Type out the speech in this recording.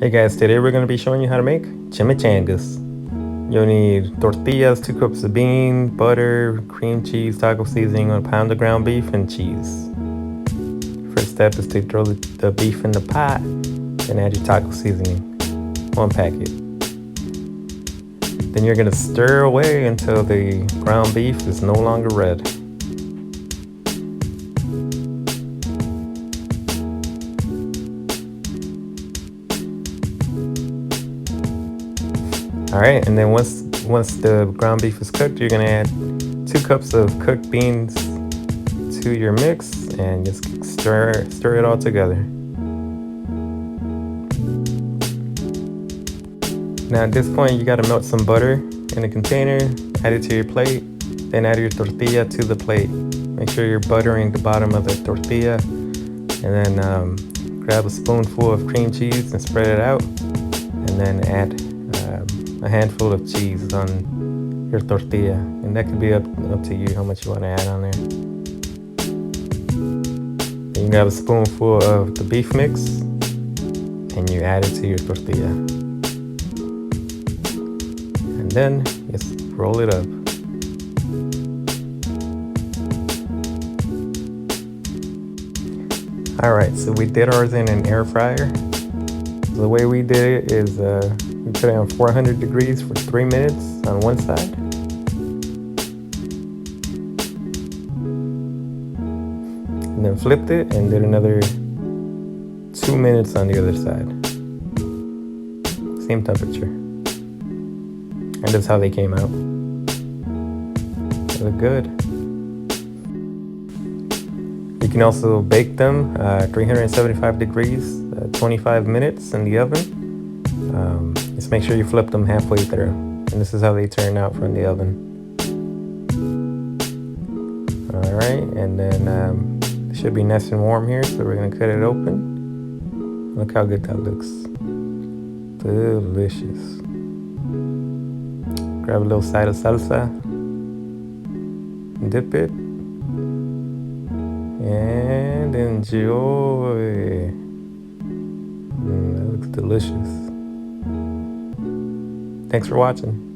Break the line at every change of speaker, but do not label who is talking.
Hey guys, today we're going to be showing you how to make chimichangas. You'll need tortillas, 2 cups of bean, butter, cream cheese, taco seasoning, 1 pound of ground beef, and cheese. First step is to throw the beef in the pot, then add your taco seasoning, 1 packet. Then you're going to stir away until the ground beef is no longer red. Alright, and then once the ground beef is cooked, you're going to add 2 cups of cooked beans to your mix and just stir it all together. Now at this point, you got to melt some butter in a container, add it to your plate, then add your tortilla to the plate. Make sure you're buttering the bottom of the tortilla, and then grab a spoonful of cream cheese and spread it out, and then add a handful of cheese on your tortilla, and that could be up to you how much you want to add on there. Then you grab a spoonful of the beef mix and you add it to your tortilla, and then just roll it up. Alright, so we did ours in an air fryer. So the way we did it is we put it on 400 degrees for 3 minutes on one side. And then flipped it and did another 2 minutes on the other side. Same temperature. And that's how they came out. They look good. You can also bake them 375 degrees, 25 minutes in the oven. Just make sure you flip them halfway through. And this is how they turn out from the oven. Alright, and then it should be nice and warm here, so we're going to cut it open. Look how good that looks. Delicious. Grab a little side of salsa. Dip it. And enjoy. That looks delicious. Thanks for watching.